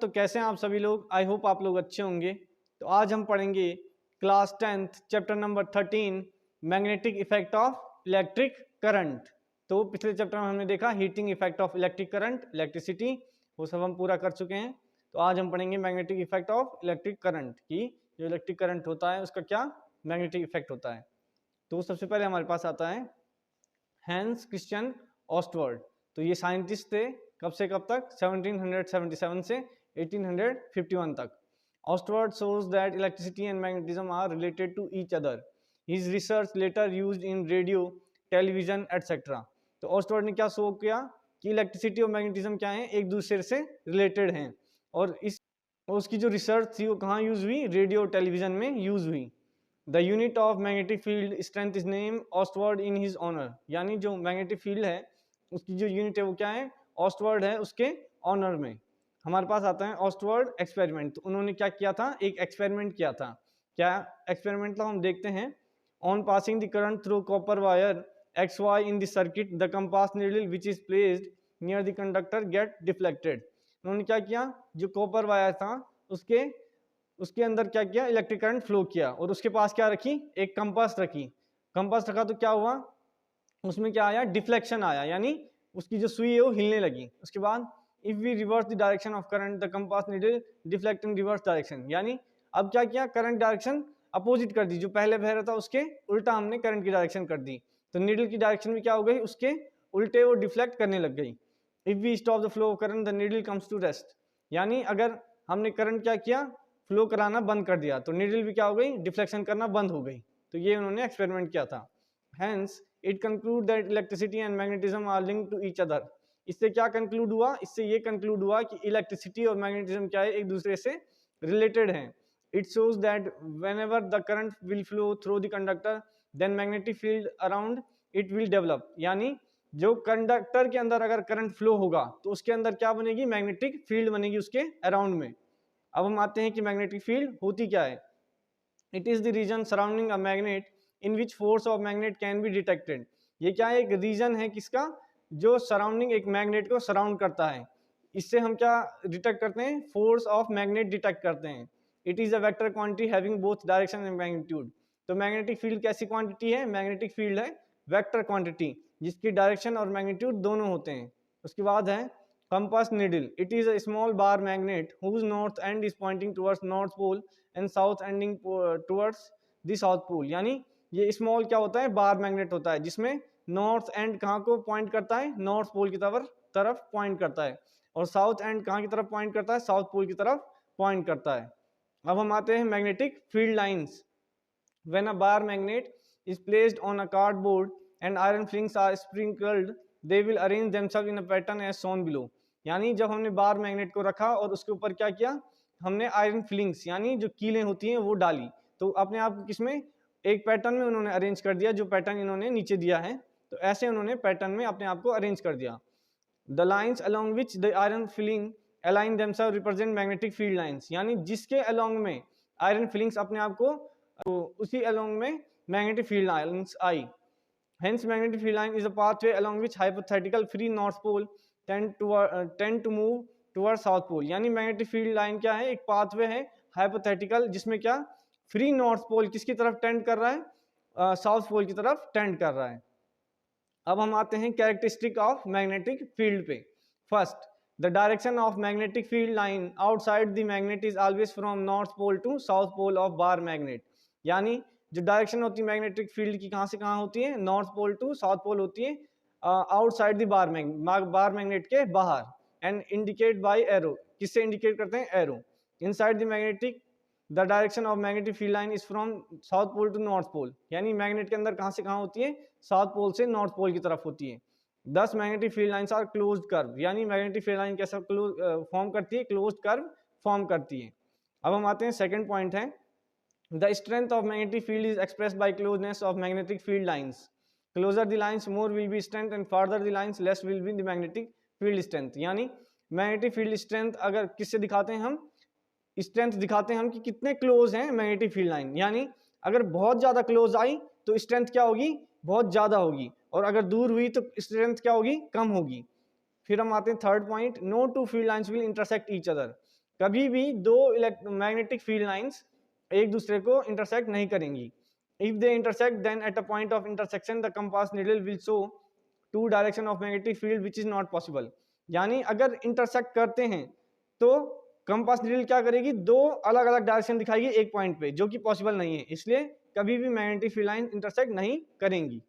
तो कैसे हैं आप सभी लोग? आई होप आप लोग अच्छे होंगे। तो आज हम पढ़ेंगे class 10th chapter number 13 magnetic effect of electric current. तो पिछले चैप्टर में हमने देखा heating effect of electric current, electricity, वो सब हम पूरा कर चुके हैं। तो आज हम पढ़ेंगे magnetic effect of electric current की जो इलेक्ट्रिक करंट होता है उसका क्या मैग्नेटिक इफेक्ट होता है। तो सबसे पहले हमारे पास आता है हैंस क्रिश्चियन ऑस्टवर्ड। तो ये साइंटिस्ट थे कब से कब तक? 1777 से 1851 तक। Ostwald shows that electricity and magnetism are related to each other. His research later used in radio, television, etc. तो ऑस्टवर्ड ने क्या शो किया कि इलेक्ट्रिसिटी और मैग्नेटिज्म क्या है, एक दूसरे से रिलेटेड हैं। और उसकी जो रिसर्च थी वो कहाँ यूज हुई? रेडियो टेलीविजन में यूज हुई। The unit of magnetic field strength is name ऑस्टवर्ड इन हिज ऑनर। यानी जो मैग्नेटिक फील्ड है उसकी जो यूनिट है वो क्या है? ऑस्टवर्ड है, उसके ऑनर में। हमारे पास आता है ऑस्टवर्ड एक्सपेरिमेंट। तो उन्होंने क्या किया था? एक एक्सपेरिमेंट किया था। क्या एक्सपेरिमेंट था हम देखते हैं। On passing the current through copper wire XY in the circuit the compass needle which is placed near the conductor get deflected. उन्होंने क्या किया? जो कॉपर वायर था उसके अंदर क्या किया? इलेक्ट्रिक करंट फ्लो किया और उसके पास क्या रखी? एक कंपास रखी। कंपास रखा तो क्या हुआ? उसमें क्या आया? डिफ्लेक्शन आया, यानी उसकी जो सुई है वो हिलने लगी। उसके बाद if we reverse the direction of current the compass needle deflect in reverse direction. यानी अब क्या किया? करंट डायरेक्शन अपोजिट कर दी। जो पहले बह रहा था उसके उल्टा हमने करंट की डायरेक्शन कर दी। तो नीडल की डायरेक्शन भी क्या हो गई? उसके उल्टे वो डिफ्लेक्ट करने लग गई। If we stop the flow of current the needle comes to rest. यानी अगर हमने करंट क्या किया? फ्लो कराना बंद कर दिया तो नीडल भी क्या हो गई? डिफ्लेक्शन करना बंद हो गई। तो ये उन्होंने एक्सपेरिमेंट किया था। Hence it conclude that electricity and magnetism are linked to each other. इससे क्या कंक्लूड हुआ? इससे ये कंक्लूड हुआ कि इलेक्ट्रिसिटी और मैग्नेटिज्म क्या है? एक दूसरे से रिलेटेड हैं। It shows that whenever the current will flow through the conductor then magnetic field around it will develop. यानी जो कंडक्टर के अंदर अगर करंट फ्लो होगा तो उसके अंदर क्या बनेगी? मैग्नेटिक फील्ड बनेगी उसके अराउंड में। अब हम आते हैं कि मैग्नेटिक फील्ड होती क्या है। It is the region surrounding a magnet in which force of magnet can be detected. ये क्या है? एक रीजन है किसका? जो सराउंडिंग एक मैग्नेट को सराउंड करता है। इससे हम क्या डिटेक्ट करते हैं? फोर्स ऑफ मैग्नेट डिटेक्ट करते हैं। It is a vector quantity having both direction and magnitude. तो मैग्नेटिक फील्ड कैसी क्वांटिटी है? मैग्नेटिक फील्ड है वेक्टर क्वांटिटी जिसकी डायरेक्शन और मैग्नीट्यूड दोनों होते हैं। उसके बाद है compass needle. It is a small bar magnet whose north end is pointing towards north pole and south ending towards the south pole. यानी ये स्मॉल क्या होता है? बार मैग्नेट होता है जिसमें नॉर्थ एंड कहाँ को पॉइंट करता है? नॉर्थ पोल की तरफ पॉइंट करता है। और साउथ एंड कहाँ की तरफ पॉइंट करता है? साउथ पोल की तरफ पॉइंट करता है। अब हम आते हैं magnetic field lines. When a bar magnet is placed on a cardboard and iron flings are sprinkled, they will arrange themselves in a pattern as shown below. यानी जब हमने बार मैग्नेट को रखा और उसके ऊपर क्या किया? हमने आयरन फिलिंग्स यानी जो कीलें होती हैं वो डाली, तो अपने आप को किसमें? एक पैटर्न में उन्होंने अरेंज कर दिया, जो पैटर्न इन्होंने नीचे दिया है। तो ऐसे उन्होंने पैटर्न में अपने आप को अरेंज कर दिया। The lines along which the iron filling align themselves represent magnetic field lines. यानी जिसके अलॉन्ग में आयरन फिलिंग्स अपने आप को तो उसी अलॉन्ग में magnetic field lines I. Hence magnetic field line is a pathway along which hypothetical free north pole tend to move towards south pole. यानी मैग्नेटिक फील्ड लाइन क्या है? एक पाथवे है हाइपोथेटिकल जिसमें क्या फ्री नॉर्थ पोल किसकी तरफ tend कर रहा है? साउथ पोल की तरफ टेंड कर रहा है। अब हम आते हैं कैरेक्टरिस्टिक ऑफ मैग्नेटिक फील्ड पे। First, the direction of magnetic field line outside the magnet is always from north pole to south pole of bar magnet. यानी जो डायरेक्शन होती है मैग्नेटिक फील्ड की कहाँ से कहाँ होती है? North pole to south pole होती है आउटसाइड द बार मैग्नेट के बाहर। And indicate by arrow. किससे इंडिकेट करते हैं? Arrow. Inside the magnetic the direction of magnetic field line is from south pole to north pole. यानी magnet के अंदर कहाँ से कहाँ होती है? साउथ पोल से नॉर्थ पोल की तरफ होती है। 10 magnetic field lines are closed curve. यानी मैग्नेटिक फील्ड लाइन कैसा फॉर्म करती है? क्लोज्ड कर्व फॉर्म करती है। अब हम आते हैं सेकंड पॉइंट है the strength of magnetic field is expressed by closeness of magnetic field lines. Closer the lines more will be strength and farther the lines less will be the magnetic field strength. यानी magnetic field strength अगर किससे दिखाते हैं? हम strength दिखाते हैं हम कि कितने क्लोज हैं मैग्नेटिक फील्ड लाइन। यानी अगर बहुत ज्यादा क्लोज आई तो स्ट्रेंथ क्या होगी? बहुत ज्यादा होगी। और अगर दूर हुई तो स्ट्रेंथ क्या होगी? कम होगी। फिर हम आते हैं third point, no two field lines will intersect each other. कभी भी दो मैग्नेटिक फील्ड लाइंस एक दूसरे को इंटरसेक्ट नहीं करेंगी। If they intersect then at a point of intersection the compass needle will show two direction of magnetic field which is not possible. यानी अगर इंटरसेक्ट करते हैं तो कंपास नीडल क्या करेगी, दो अलग अलग डायरेक्शन दिखाएगी एक पॉइंट पे, जो कि पॉसिबल नहीं है, इसलिए कभी भी मैग्नेटिक फील्ड लाइन इंटरसेक्ट नहीं करेंगी।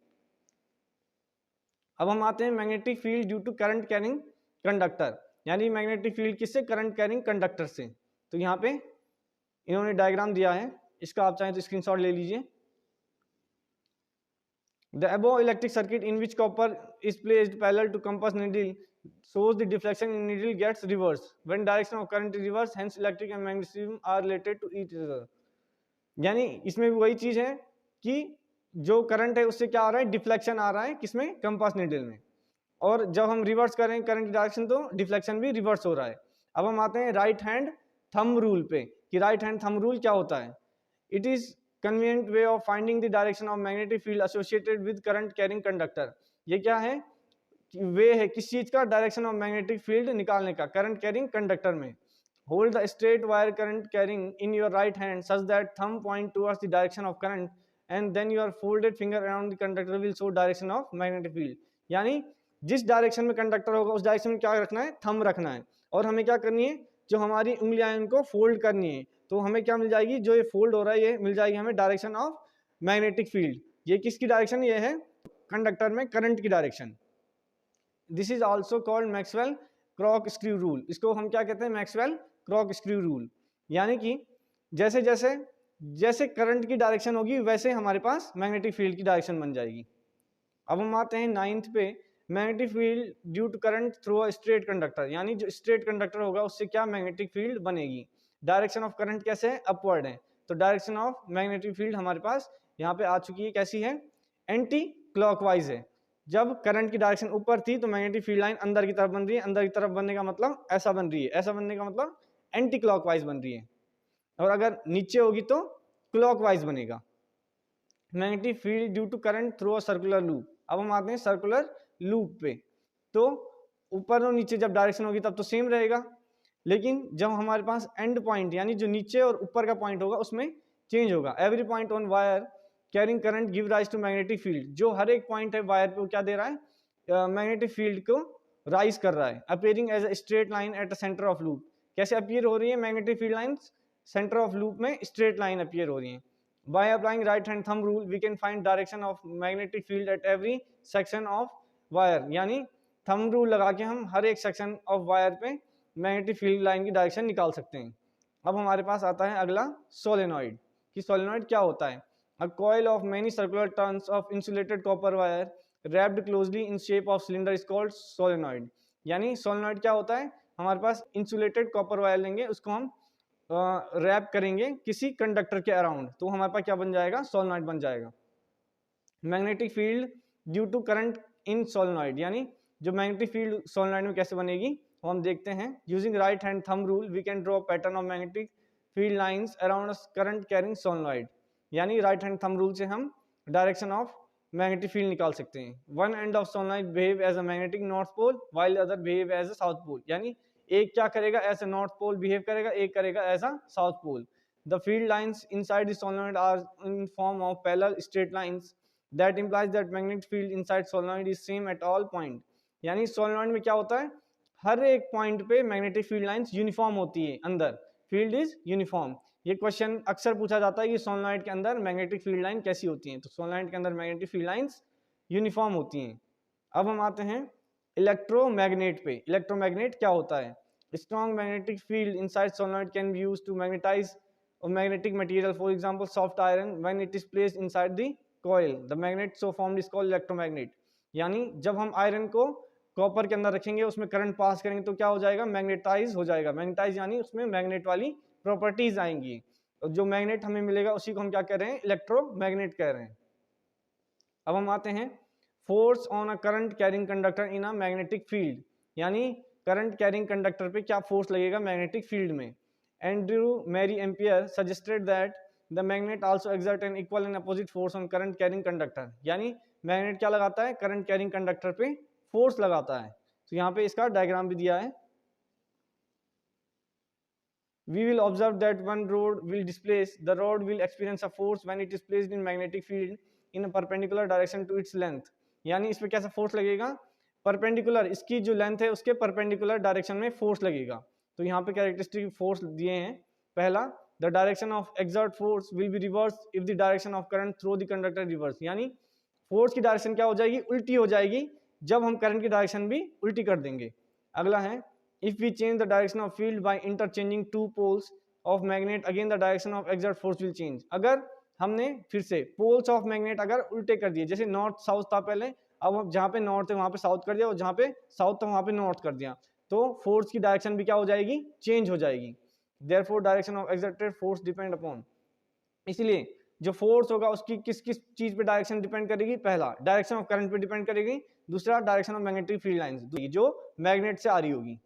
अब हम आते हैं magnetic field due to current carrying conductor, यानी मैग्नेटिक फील्ड किससे, करंट कैरिंग कंडक्टर से। तो यहाँ पे इन्होंने डायग्राम दिया है, इसका आप चाहें तो स्क्रीनशॉट ले लीजिए। The above electric circuit in which copper is placed parallel to compass needle shows the deflection in needle gets reversed when direction of current is reversed, hence electric and magnetism are related to each other। यानी इसमें भी वही चीज है कि जो current है उससे क्या आ रहा है, डिफ्लेक्शन आ रहा है किसमें, कंपास नीडल में, और जब हम रिवर्स करें करंट की डायरेक्शन तो डिफ्लेक्शन भी रिवर्स हो रहा है। अब हम आते हैं राइट हैंड थंब रूल पे कि राइट हैंड थंब रूल क्या होता है। It is convenient way of finding the direction of magnetic field associated with current carrying conductor. ये क्या है, वे है किस चीज का, डायरेक्शन ऑफ मैग्नेटिक फील्ड निकालने का करंट कैरिंग कंडक्टर में। Hold the straight wire current carrying in your right hand such that thumb point towards the direction of current and then your folded finger around the conductor will show direction of magnetic field. यानी जिस direction में conductor होगा उस direction में क्या रखना है, thumb रखना है, और हमें क्या करनी है, जो हमारी उंगलियां उनको फोल्ड करनी है। तो हमें क्या मिल जाएगी, जो ये फोल्ड हो रहा है ये मिल जाएगी हमें डायरेक्शन ऑफ मैग्नेटिक फील्ड। ये किसकी डायरेक्शन, ये है कंडक्टर में करंट की direction. This is also called Maxwell corkscrew rule. इसको हम क्या कहते हैं, मैक्सवेल क्रॉक स्क्रू रूल। यानी कि जैसे जैसे जैसे करंट की डायरेक्शन होगी वैसे हमारे पास मैग्नेटिक फील्ड की डायरेक्शन बन जाएगी। अब हम आते हैं 9th पे, magnetic field due to current through a straight conductor. यानी जो स्ट्रेट कंडक्टर होगा उससे क्या मैग्नेटिक फील्ड बनेगी। डायरेक्शन ऑफ करंट कैसे है, अपवर्ड है, तो डायरेक्शन ऑफ मैग्नेटिक फील्ड हमारे पास यहाँ पे आ चुकी है, कैसी है, एंटी क्लॉकवाइज है। जब करंट की डायरेक्शन ऊपर थी तो मैग्नेटिक फील्ड लाइन अंदर की तरफ बन रही है, अंदर की तरफ बनने का मतलब ऐसा बन रही है, ऐसा बनने का मतलब एंटी क्लॉकवाइज बन रही है, और अगर नीचे होगी तो क्लॉकवाइज बनेगा। Magnetic field due to current through a circular loop. अब हम आते हैं सर्कुलर लूप पे, तो ऊपर और नीचे जब डायरेक्शन होगी तब तो सेम रहेगा, लेकिन जब हमारे पास एंड पॉइंट यानी जो नीचे और ऊपर का पॉइंट होगा उसमें चेंज होगा। Every point on wire carrying current give rise to magnetic field. जो हर एक पॉइंट है वायर पे वो क्या दे रहा है, मैग्नेटिक फील्ड को राइज कर रहा है। Appearing as a straight line at the centre of loop. कैसे अपीयर हो रही है magnetic field lines, centre of loop में स्ट्रेट लाइन अपीयर हो रही है। By applying right hand thumb rule, we can find direction of magnetic field at every section of wire। यानी thumb rule लगा के हम हर एक section of wire पे मैग्नेटिक फील्ड लाइन की डायरेक्शन निकाल सकते हैं। अब हमारे पास आता है अगला सोलेनॉइड, कि सोलेनॉइड क्या होता है। A coil of many circular turns of insulated copper wire wrapped closely in shape of cylinder is called solenoid। यानी सोलेनॉइड क्या होता है, हमारे पास इंसुलेटेड कॉपर वायर लेंगे, उसको हम रैप करेंगे किसी कंडक्टर के अराउंड, तो हमारे पास क्या बन जाएगा, सोलेनॉइड बन जाएगा। Magnetic field due to current in solenoid, यानी जो मैग्नेटिक फील्ड सोलेनॉइड में कैसे बनेगी वो हम देखते हैं। Using right hand thumb rule we can draw pattern of magnetic field lines around current carrying solenoid. यानी राइट हैंड थंब रूल से हम डायरेक्शन ऑफ मैग्नेटिक फील्ड निकाल सकते हैं। One end of solenoid behave as a magnetic north pole while other behave as a south pole. यानी एक क्या करेगा, ऐसे नॉर्थ पोल बिहेव करेगा, एक करेगा ऐसा south pole. The field lines inside the solenoid are in form of parallel straight lines that implies that magnetic field inside solenoid is same at all point. यानी सोलेनॉइड में क्या होता है, हर एक पॉइंट पे मैग्नेटिक फील्ड लाइंस यूनिफॉर्म होती है, अंदर फील्ड इज यूनिफॉर्म। ये क्वेश्चन अक्सर पूछा जाता है कि सोलेनॉइड के अंदर मैग्नेटिक फील्ड लाइन कैसी होती है, तो सोलेनॉइड के अंदर मैग्नेटिक फील्ड लाइंस यूनिफॉर्म होती हैं। अब हम आते हैं इलेक्ट्रोमैग्नेट पे। इलेक्ट्रोमैग्नेट क्या होता है, strong magnetic field inside solenoid can be used to magnetize a magnetic material, for example soft iron, when it is placed inside the coil the magnet so formed is called electromagnet। यानी जब हम iron को copper के अंदर रखेंगे उसमें current pass करेंगे तो क्या हो जाएगा, मैग्नेटाइज हो जाएगा। मैग्नेटाइज यानी उसमें मैग्नेट वाली प्रॉपर्टीज आएंगी, और जो मैग्नेट हमें मिलेगा उसी को हम क्या कह रहे हैं, इलेक्ट्रोमैग्नेट कह रहे हैं। अब हम आते हैं force on a current carrying conductor in a magnetic field. यानी करंट कैरिंग कंडक्टर पे क्या फोर्स लगेगा मैग्नेटिक फील्ड में। Andre Marie Ampere suggested that the magnet also exert an equal and opposite force on current carrying conductor. यानी magnet क्या लगाता है, current carrying conductor पे फोर्स लगाता है। तो यहाँ पे इसका डायग्राम भी दिया है। we will observe that one rod will displace, the rod will experience a force when it is placed in magnetic field in a perpendicular direction to its length. यानी इस पे कैसा फोर्स लगेगा, परपेंडिकुलर, इसकी जो लेंथ है उसके perpendicular direction में फोर्स लगेगा। तो यहाँ पे कैरेक्टरिस्टिक फोर्स दिए हैं। पहला, the direction of exert force will be reverse if the direction of current through the conductor reverse, यानी फोर्स की डायरेक्शन क्या हो जाएगी, उल्टी हो जाएगी जब हम करंट की डायरेक्शन भी उल्टी कर देंगे। अगला है, if we change the direction of field by interchanging two poles of magnet, again the direction of exert force will change। अगर हमने फिर से पोल्स ऑफ मैग्नेट अगर उल्टे कर दिए, जैसे नॉर्थ साउथ था पहले, अब जहाँ पे नॉर्थ है वहाँ पे साउथ कर दिया, और जहाँ पे साउथ था वहाँ पे नॉर्थ कर दिया, तो फोर्स की डायरेक्शन भी क्या हो जाएगी, चेंज हो जाएगी। Therefore direction of exerted force depend upon, इसलिए जो फोर्स होगा उसकी किस किस चीज पे डायरेक्शन डिपेंड करेगी, पहला डायरेक्शन ऑफ करंट पे डिपेंड करेगी, दूसरा direction of magnetic field lines जो मैग्नेट से आ रही होगी।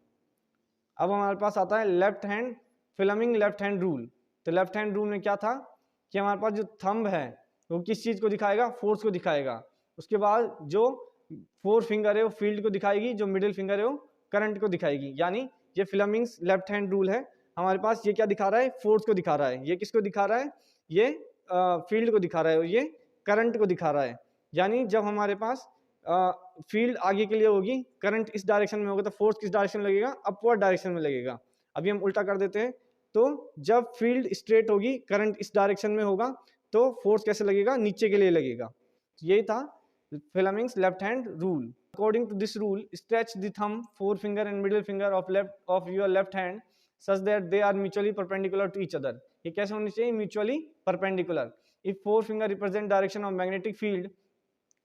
अब हमारे पास आता है left hand Fleming left hand rule. तो लेफ्ट हैंड रूल में क्या था कि हमारे पास जो थंब है वो किस चीज को दिखाएगा, फोर्स को दिखाएगा। उसके बाद जो फोर फिंगर है वो फील्ड को दिखाएगी, जो मिडिल फिंगर है वो करंट को दिखाएगी। यानी ये फ्लेमिंग्स लेफ्ट हैंड रूल है हमारे पास। ये क्या दिखा रहा है, फोर्स को दिखा रहा है। ये किसको दिखा रहा है, ये फील्ड को दिखा रहा है, और ये करंट को दिखा रहा है। यानी जब हमारे पास फील्ड आगे के लिए होगी, करंट इस डायरेक्शन में होगा, तो फोर्स किस डायरेक्शन में लगेगा, अपवर्ड डायरेक्शन में लगेगा। अभी हम उल्टा कर देते हैं, तो जब फील्ड स्ट्रेट होगी, करंट इस डायरेक्शन में होगा, तो फोर्स कैसे लगेगा, नीचे के लिए लगेगा। यही था Fleming's left hand rule. According to this rule, stretch the thumb, four finger and middle finger of your left hand such that they are mutually perpendicular to each other। ये कैसे होनी चाहिए, mutually perpendicular. If four finger represent direction of magnetic field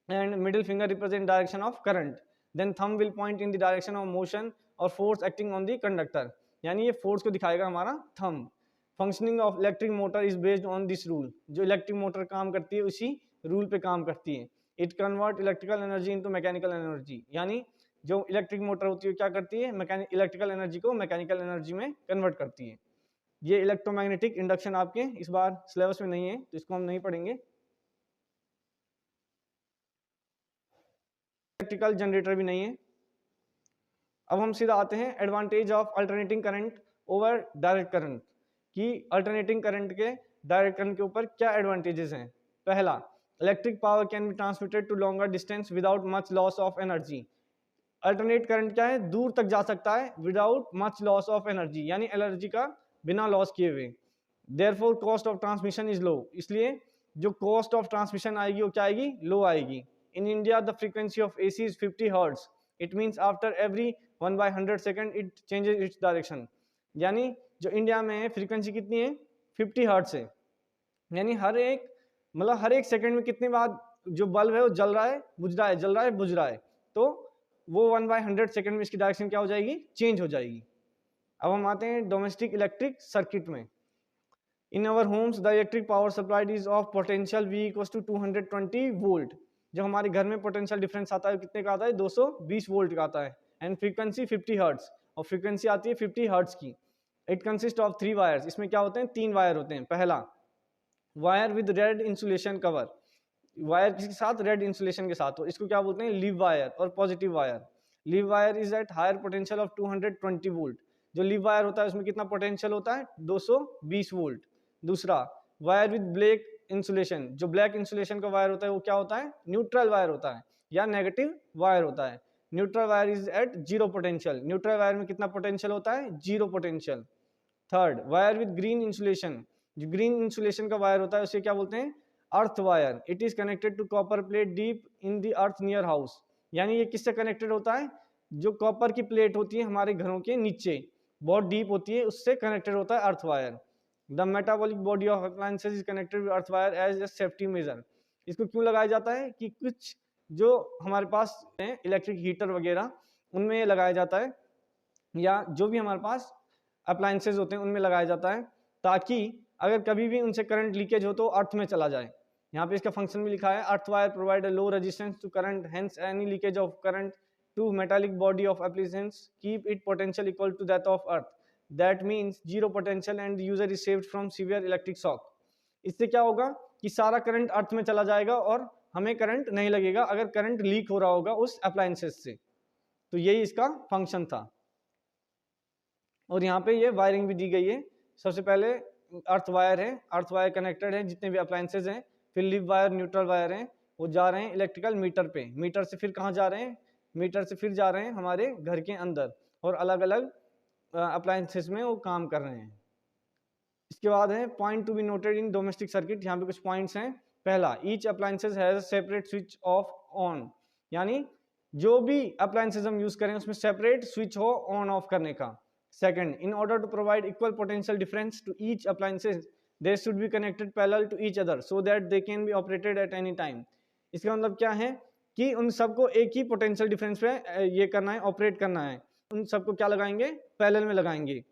and middle finger represent direction of current, then thumb will point in the direction of motion or force acting on the conductor। यानी ये force को दिखाएगा हमारा thumb. Functioning of electric motor is based on this rule. जो electric motor काम करती है उसी रूल पे काम करती है। It convert electrical energy into mechanical energy, यानी जो इलेक्ट्रिक मोटर होती है क्या करती है, इलेक्ट्रिकल एनर्जी को मैकेनिकल एनर्जी में कन्वर्ट करती है। ये इलेक्ट्रोमैग्नेटिक इंडक्शन आपके इस बार सिलेबस में नहीं है, तो इसको हम नहीं पढ़ेंगे। इलेक्ट्रिकल जनरेटर भी नहीं है। अब हम सीधा आते हैं advantage of alternating current over direct current, कि अल्टरनेटिंग करंट के डायरेक्ट करंट के ऊपर क्या एडवांटेजेस हैं। पहला, electric power can be transmitted to longer distance without much loss of energy. Alternate current क्या है, दूर तक जा सकता है without much loss of energy, यानी एनर्जी का बिना लॉस किए हुए। Therefore cost of transmission is low, इसलिए जो कॉस्ट ऑफ ट्रांसमिशन आएगी वो क्या आएगी, लो आएगी। In India, the frequency of AC is 50 Hz. It means after every 1/100 second it changes its direction। यानी जो इंडिया में फ्रीक्वेंसी कितनी है, 50 हर्ट्ज है। यानी हर एक सेकंड में कितनी बार जो बल्ब है वो जल रहा है, बुझ रहा है, जल रहा है, बुझ रहा है, तो वो 1/100 सेकंड में इसकी डायरेक्शन क्या हो जाएगी, चेंज हो जाएगी। अब हम आते हैं डोमेस्टिक इलेक्ट्रिक सर्किट में। In our homes the electric power supplied is of potential V equals to 220 volt. जो हमारे घर में पोटेंशियल डिफरेंस आता है कितने का आता है, 220 वोल्ट का आता है। एंड फ्रीक्वेंसी 50 हर्ट्ज, और फ्रीक्वेंसी आती है 50 हर्ट्ज की। इट कंसिस्ट ऑफ 3 वायर्स, इसमें क्या होते हैं, 3 वायर होते हैं। पहला, wire with red insulation cover, wire किसके साथ, रेड इंसुलेशन के साथ, तो इसको क्या बोलते हैं, लीव वायर और positive wire. Live wire is at higher potential of 220 volt. जो लीव वायर होता है उसमें कितना पोटेंशियल होता है, 220 वोल्ट। दूसरा, वायर विद ब्लैक इंसुलेशन, जो ब्लैक इंसुलेशन का वायर होता है वो क्या होता है, न्यूट्रल वायर होता है या नेगेटिव वायर होता है। Neutral wire is at 0 potential, neutral wire में कितना पोटेंशियल होता है, 0 potential. Third, wire with green insulation, जो ग्रीन इंसुलेशन का वायर होता है उसे क्या बोलते हैं, earth wire. It is connected to copper plate deep in the earth near house. यानी ये किससे कनेक्टेड होता है, जो कॉपर की प्लेट होती है हमारे घरों के नीचे बहुत डीप होती है, उससे कनेक्टेड होता है earth wire. The metabolic body of appliances is connected with earth wire as a safety measure। इसको क्यों लगाया जाता है कि कुछ जो हमारे पास इलेक्ट्रिक हीटर वगैरह उनमें लगाया जाता है, या जो भी हमारे पास अप्लायंसेज होते हैं उनमें लगाया जाता है, ताकि अगर कभी भी उनसे करंट लीकेज हो तो अर्थ में चला जाए। यहाँ पे इसका फंक्शन भी लिखा है, earth wire provide a low resistance to current, hence any leakage of current to metallic body of appliance keep it potential equal to that of earth. That means 0 potential and the user is saved from severe electric shock। इससे क्या होगा कि सारा current अर्थ में चला जाएगा और हमें करंट नहीं लगेगा अगर करंट लीक हो रहा होगा उस अप्लायंसेस से। तो यही इसका फंक्शन था। और यहाँ पे ये वायरिंग भी दी गई है सबसे पहले अर्थ वायर है, अर्थ वायर कनेक्टेड है जितने भी अप्लायंसेज हैं, फिर लिव वायर, न्यूट्रल वायर हैं, वो जा रहे हैं इलेक्ट्रिकल मीटर पे, मीटर से फिर कहाँ जा रहे हैं, मीटर से फिर जा रहे हैं हमारे घर के अंदर, और अलग अलग अप्लायंसेस में वो काम कर रहे हैं। इसके बाद है point to be noted in domestic circuit, यहाँ पे कुछ पॉइंट्स हैं। पहला, each appliances has separate switch off on, यानी जो भी अप्लायंसेस हम यूज करें उसमें सेपरेट स्विच हो ऑन ऑफ करने का। Second, in order to provide equal potential difference to each appliances, they should be connected parallel to each other so that they can be operated at any time। इसका मतलब क्या है कि उन सबको एक ही पोटेंशियल डिफरेंस पे ये करना है, ऑपरेट करना है। उन सबको क्या लगाएंगे, पैरेलल में लगाएंगे,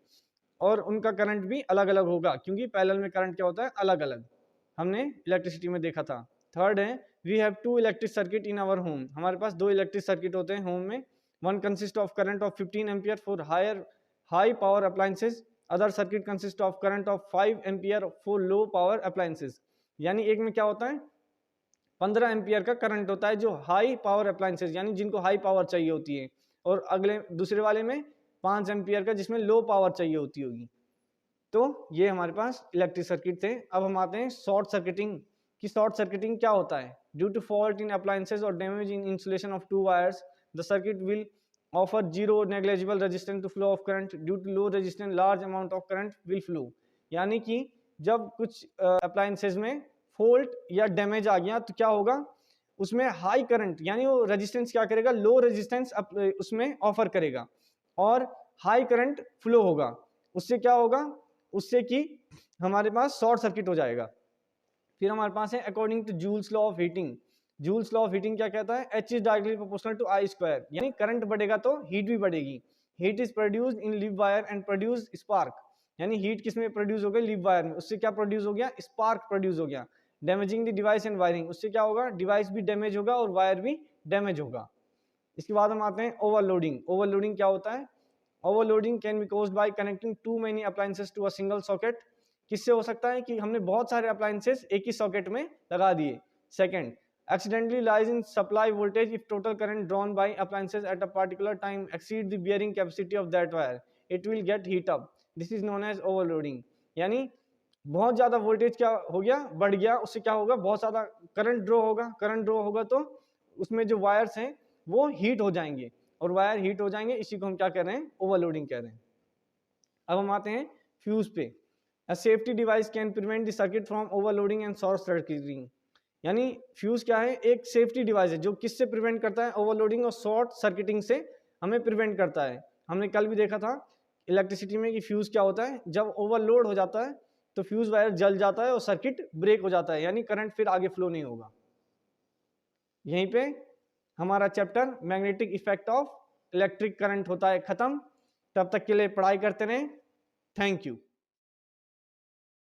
और उनका करंट भी अलग अलग होगा, क्योंकि पैरेलल में करंट क्या होता है, अलग अलग, हमने इलेक्ट्रिसिटी में देखा था। थर्ड है, we have two electric circuit in our home, हमारे पास 2 इलेक्ट्रिक सर्किट होते हैं होम में। One consist of current of 15 ampere for high power appliances, other circuit consist of current of 5 ampere for low power appliances। यानी एक में क्या होता है, 15 एम्पियर का करंट होता है जो हाई पावर अप्लायंसेज यानी जिनको हाई पावर चाहिए होती है, और अगले दूसरे वाले में 5 एम्पियर का जिसमें लो पावर चाहिए होती होगी। तो ये हमारे पास इलेक्ट्रिक सर्किट थे। अब हम आते हैं शॉर्ट सर्किटिंग की। शॉर्ट सर्किटिंग क्या होता है, due to fault in appliances और damage in insulation of 2 wires, the circuit will offer zero negligible resistance to flow of current, due to low resistance large amount of current will flow। यानी कि जब कुछ appliances में fault या damage आ गया तो क्या होगा, उसमें हाई करंट यानी वो रेजिस्टेंस क्या करेगा, लो रेजिस्टेंस उसमें ऑफर करेगा और हाई करंट फ्लो होगा। उससे क्या होगा, उससे कि हमारे पास शॉर्ट सर्किट हो जाएगा। फिर हमारे पास है according to Joule's law of heating. Joule's law of heating क्या कहता है, H is directly proportional to I square, यानी करंट बढ़ेगा तो हीट भी बढ़ेगी। Heat is produced in live wire and produce spark, यानी हीट किस में प्रोड्यूस हो गई, लिव वायर में, उससे क्या प्रोड्यूस हो गया, स्पार्क प्रोड्यूस हो गया। Damaging the device and wiring, उससे क्या होगा, डिवाइस भी डैमेज होगा और वायर भी डैमेज होगा। इसके बाद हम आते हैं ओवरलोडिंग। ओवरलोडिंग क्या होता है, overloading can be caused by connecting too many appliances to a single socket. किससे हो सकता है कि हमने बहुत सारे अप्लायंसेस एक ही सॉकेट में लगा दिए। Second, accidentally lies in supply voltage if total current drawn by appliances at a particular time exceed the bearing capacity of that wire, it will get heat up, this is known as overloading। यानी बहुत ज्यादा voltage क्या हो गया, बढ़ गया, उससे क्या होगा, बहुत ज्यादा करंट ड्रॉ होगा। करंट ड्रॉ होगा तो उसमें जो वायर्स हैं वो हीट हो जाएंगे, और वायर हीट हो जाएंगे, इसी को हम क्या कह रहे हैं, ओवरलोडिंग कह रहे हैं। अब हम आते हैं फ्यूज पे। A safety device can prevent the circuit from overloading and short circuiting। यानी फ्यूज क्या है, एक सेफ्टी डिवाइस है जो किससे प्रिवेंट करता है, ओवरलोडिंग और शॉर्ट सर्किटिंग से हमें प्रिवेंट करता है। हमने कल भी देखा था इलेक्ट्रिसिटी में कि फ्यूज क्या होता है, जब ओवरलोड हो जाता है तो फ्यूज वायर जल जाता है और सर्किट ब्रेक हो जाता है, यानी करंट फिर आगे फ्लो नहीं होगा। यहीं पे हमारा chapter magnetic effect of electric current होता है खत्म। तब तक के लिए पढ़ाई करते रहें। Thank you.